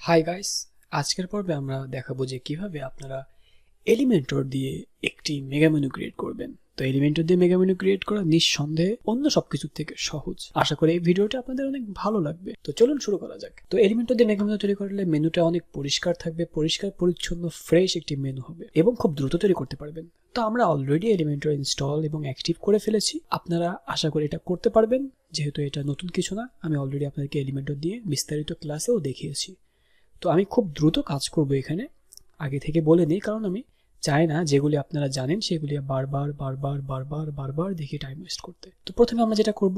Hi guys, আজকের পর্বে আমরা দেখাবো যে কিভাবে আপনারা এলিমেন্টর দিয়ে একটি মেগা মেনু ক্রিয়েট করবেন। তো এলিমেন্টর দিয়ে মেগা মেনু ক্রিয়েট করা নিঃসন্দেহে অন্য সবকিছুর থেকে সহজ। আশা করি এই ভিডিওটা আপনাদের অনেক ভালো লাগবে। তো চলুন শুরু করা যাক। তো এলিমেন্টর দিয়ে মেগা মেনু তৈরি করলে মেনুটা অনেক পরিষ্কার থাকবে, পরিষ্কার পরিচ্ছন্ন ফ্রেশ একটি মেনু হবে এবং খুব দ্রুত তৈরি করতে পারবেন। তো আমরা অলরেডি এলিমেন্টর ইনস্টল এবং অ্যাক্টিভ করে ফেলেছি। আপনারা আশা করি এটা করতে পারবেন, যেহেতু এটা নতুন কিছু না। আমি অলরেডি আপনাদেরকে এলিমেন্টর দিয়ে বিস্তারিত ক্লাসেও দেখিয়েছি। তো আমি খুব দ্রুত কাজ করব এখানে, আগে থেকে বলে নিই, কারণ আমি চাই না যেগুলি আপনারা জানেন সেগুলি বারবার দেখে টাইম ওয়েস্ট করতে। তো প্রথমে আমরা যেটা করব,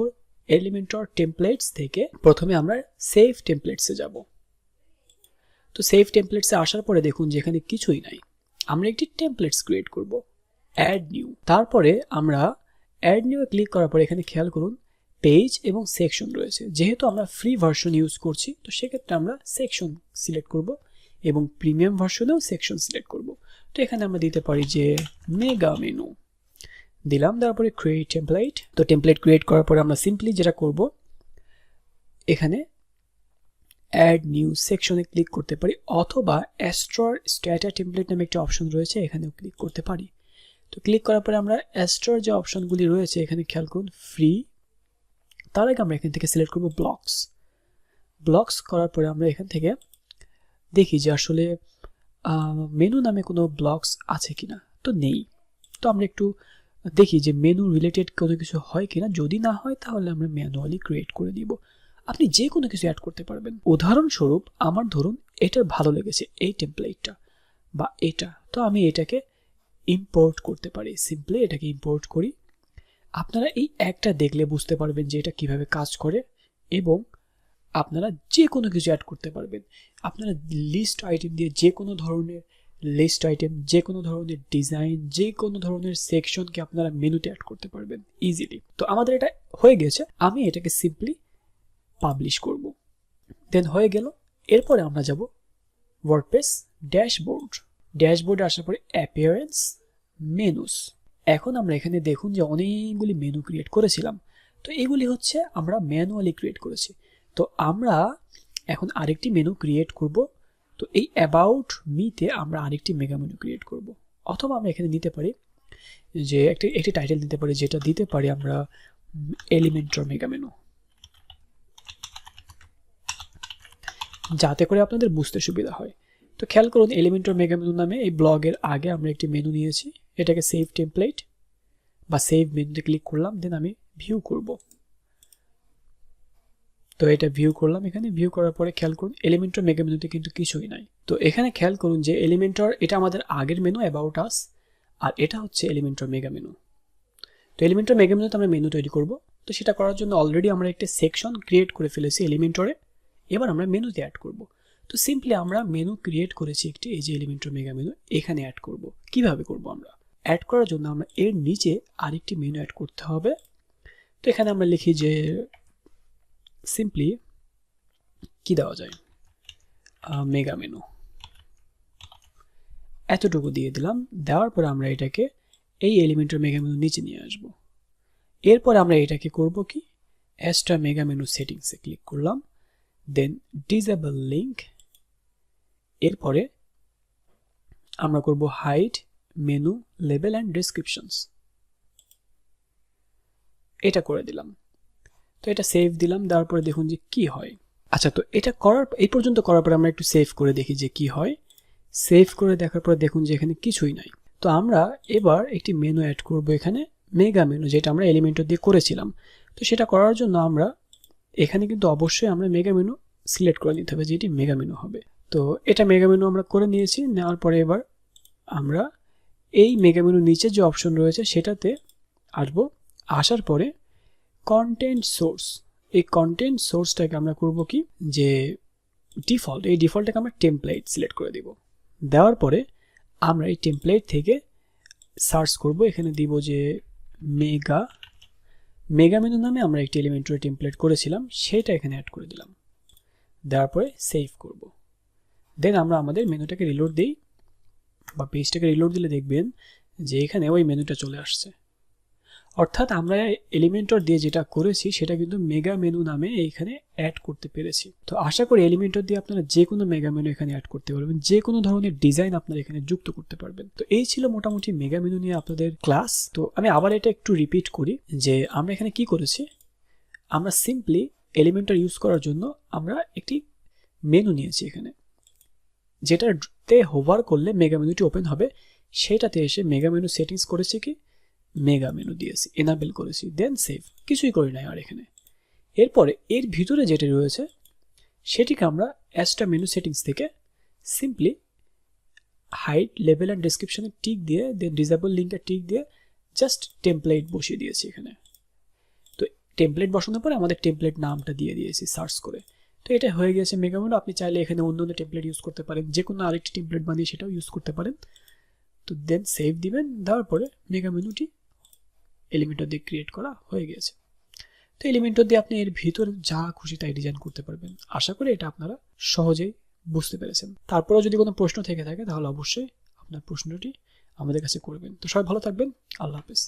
এলিমেন্টর টেমপ্লেটস থেকে প্রথমে আমরা সেভ টেমপ্লেটসে যাব। তো সেভ টেমপ্লেটসে আসার পরে দেখুন যে এখানে কিছুই নাই। আমরা একটি টেমপ্লেটস ক্রিয়েট করব, অ্যাড নিউ। তারপরে আমরা অ্যাড নিউ ক্লিক করার পরে এখানে খেয়াল করুন পেজ এবং সেকশন রয়েছে। যেহেতু আমরা ফ্রি ভার্সন ইউজ করছি, তো সেক্ষেত্রে আমরা সেকশন সিলেক্ট করব এবং প্রিমিয়াম ভার্সনেও সেকশন সিলেক্ট করব। তো এখানে আমরা দিতে পারি যে মেগা মেনু দিলাম, তারপরে ক্রিয়েট টেমপ্লেট। তো টেমপ্লেট ক্রিয়েট করার পরে আমরা সিম্পলি যেটা করব, এখানে অ্যাড নিউ সেকশনে ক্লিক করতে পারি, অথবা অ্যাস্ট্রার স্ট্যাটার টেমপ্লেট নামে একটা অপশন রয়েছে, এখানেও ক্লিক করতে পারি। তো ক্লিক করার পরে আমরা অ্যাস্ট্রার যে অপশনগুলি রয়েছে এখানে খেয়াল করুন ফ্রি। তার আগে আমরা এখান থেকে সিলেক্ট করব ব্লকস করার পরে আমরা এখান থেকে দেখি যে আসলে মেনু নামে কোনো ব্লকস আছে কিনা। তো নেই। তো আমরা একটু দেখি যে মেনু রিলেটেড কোনো কিছু হয় কিনা। যদি না হয় তাহলে আমরা ম্যানুয়ালি ক্রিয়েট করে দিব। আপনি যে কোনো কিছু অ্যাড করতে পারবেন। উদাহরণস্বরূপ আমার ধরুন এটার ভালো লেগেছে এই টেমপ্লেটটা বা এটা, তো আমি এটাকে ইম্পোর্ট করতে পারি। সিম্পলি এটাকে ইম্পোর্ট করি। আপনারা এই একটা দেখলে বুঝতে পারবেন যে এটা কিভাবে কাজ করে এবং আপনারা যে কোনো কিছু অ্যাড করতে পারবেন। আপনারা লিস্ট আইটেম দিয়ে যে কোনো ধরনের লিস্ট আইটেম, যে কোনো ধরনের ডিজাইন, যে কোনো ধরনের সেকশনকে আপনারা মেনুতে অ্যাড করতে পারবেন ইজিলি। তো আমাদের এটা হয়ে গেছে। আমি এটাকে সিম্পলি পাবলিশ করব, দেন হয়ে গেল। এরপরে আমরা যাব ওয়ার্ডপ্রেস ড্যাশবোর্ডে আসার পরে অ্যাপিয়ারেন্স, মেনুস। এখন আমরা এখানে দেখুন যে অনেকগুলি মেনু ক্রিয়েট করেছিলাম। তো এগুলি হচ্ছে আমরা ম্যানুয়ালি ক্রিয়েট করেছি। তো আমরা এখন আরেকটি মেনু ক্রিয়েট করব। তো এই অ্যাবাউট মিতে আমরা আরেকটি মেগা মেনু ক্রিয়েট করব, অথবা আমরা এখানে নিতে পারি যে একটি টাইটেল দিতে পারি, যেটা দিতে পারি আমরা এলিমেন্টর মেগা মেনু, যাতে করে আপনাদের বুঝতে সুবিধা হয়। তো খেয়াল করুন এলিমেন্টর মেগা মেনু নামে এই ব্লগের আগে আমরা একটি মেনু নিয়েছি। এটাকে সেভ টেমপ্লেট বা সেভ মেনুতে ক্লিক করলাম, দেন আমি ভিউ করব। তো এটা ভিউ করলাম। এখানে ভিউ করার পরে খেয়াল করুন এলিমেন্টর মেগা মেনুতে কিন্তু কিছুই নাই। তো এখানে খেয়াল করুন যে এলিমেন্টর এটা আমাদের আগের মেনু অ্যাবাউট আস, আর এটা হচ্ছে এলিমেন্টর মেগা মেনু। তো এলিমেন্টর মেগা মেনুতে আমরা মেনু তৈরি করব। তো সেটা করার জন্য অলরেডি আমরা একটা সেকশন ক্রিয়েট করে ফেলেছি এলিমেন্টরে। এবার আমরা মেনুতে অ্যাড করব। তো সিম্পলি আমরা মেনু ক্রিয়েট করেছি একটি, এই যে এলিমেন্টর মেগা মেনু, এখানে অ্যাড করব। কিভাবে করব? আমরা অ্যাড করার জন্য আমরা এর নিচে আরেকটি মেনু অ্যাড করতে হবে। তো এখানে আমরা লিখি যে সিম্পলি কি দেওয়া যায়, মেগা মেনু, এতটুকু দিয়ে দিলাম। দেওয়ার পরে আমরা এটাকে এই এলিমেন্টর মেগা মেনু নিচে নিয়ে আসব। এরপর আমরা এটাকে করব কি, এক্সট্রা মেগা মেনু সেটিংসে ক্লিক করলাম, দেন ডিসেবল লিঙ্ক। এরপরে আমরা করব hide menu label and descriptions, এটা করে দিলাম। তো এটা সেভ দিলাম। দেওয়ার পরে দেখুন যে কি হয়। আচ্ছা, তো এটা করার এই পর্যন্ত করার পরে আমরা একটু সেভ করে দেখি যে কি হয়। সেভ করে দেখার পরে দেখুন যে এখানে কিছুই নাই। তো আমরা এবার একটি মেনু অ্যাড করব এখানে, মেগা মেনু, যেটা আমরা এলিমেন্টর দিয়ে করেছিলাম। তো সেটা করার জন্য আমরা এখানে কিন্তু অবশ্যই আমরা মেগা মেনু সিলেক্ট করে নিতে হবে, যেটি মেগা মেনু হবে। তো এটা মেগা মেনু আমরা করে নিয়েছি। নেওয়ার পরে এবার আমরা এই মেগা মেনুর নিচে যে অপশন রয়েছে সেটাতে আসবো। আসার পরে কন্টেন্ট সোর্স, এই কন্টেন্ট সোর্সটাকে আমরা করব কি, যে ডিফল্ট, এই ডিফল্টটাকে আমরা টেমপ্লেট সিলেক্ট করে দিব। দেওয়ার পরে আমরা এই টেমপ্লেট থেকে সার্চ করব। এখানে দিব যে মেগা মেনু নামে আমরা একটি এলিমেন্টর টেমপ্লেট করেছিলাম, সেটা এখানে অ্যাড করে দিলাম। দেওয়ার পরে সেভ করব। দেন আমরা আমাদের মেনুটাকে রিলোড দিই বা পেজটাকে রিলোড দিলে দেখবেন যে এখানে ওই মেনুটা চলে আসছে। অর্থাৎ আমরা এলিমেন্টর দিয়ে যেটা করেছি সেটা কিন্তু মেগা মেনু নামে এইখানে অ্যাড করতে পেরেছি। তো আশা করি এলিমেন্টর দিয়ে আপনারা যে কোনো মেগা মেনু এখানে অ্যাড করতে পারবেন, যে কোনো ধরনের ডিজাইন আপনারা এখানে যুক্ত করতে পারবেন। তো এই ছিল মোটামুটি মেগা মেনু নিয়ে আপনাদের ক্লাস। তো আমি আবার এটা একটু রিপিট করি যে আমরা এখানে কি করেছি, আমরা সিম্পলি এলিমেন্টর ইউজ করার জন্য আমরা একটি মেনু নিয়েছি এখানে, যেটাতে হোভার করলে মেগা মেনুটি ওপেন হবে। সেটাতে এসে মেগা মেনু সেটিংস করেছি, কি মেগা মেনু দিয়েছি, এনাবেল করেছি, দেন সেভ, কিছুই করি নাই আর এখানে। এরপরে এর ভিতরে যেটা রয়েছে সেটিকে আমরা অ্যাস্ট্রা মেনু সেটিংস থেকে সিম্পলি হাইড লেভেল অ্যান্ড ডেসক্রিপশনে টিক দিয়ে দেন ডিসেবল লিঙ্কে টিক দিয়ে জাস্ট টেমপ্লেট বসিয়ে দিয়েছি এখানে। তো টেমপ্লেট বসানোর পরে আমাদের টেমপ্লেট নামটা দিয়ে দিয়েছি সার্চ করে। তো এটা হয়ে গেছে মেগা মেনু। আপনি চাইলে এখানে অন্য অন্য টেমপ্লেট ইউজ করতে পারেন, যে কোনো আরেকটি টেমপ্লেট বানিয়ে সেটাও ইউজ করতে পারেন। তো দেন সেভ দিবেন, দেওয়ার পরে মেগা মেনুটি এলিমেন্টর দিয়ে ক্রিয়েট করা হয়ে গেছে। তো এলিমেন্টর দিয়ে আপনি এর ভিতরে যা খুশি তাই ডিজাইন করতে পারবেন। আশা করি এটা আপনারা সহজেই বুঝতে পেরেছেন। তারপরেও যদি কোনো প্রশ্ন থেকে থাকে তাহলে অবশ্যই আপনার প্রশ্নটি আমাদের কাছে করবেন। তো সবাই ভালো থাকবেন, আল্লাহ হাফেজ।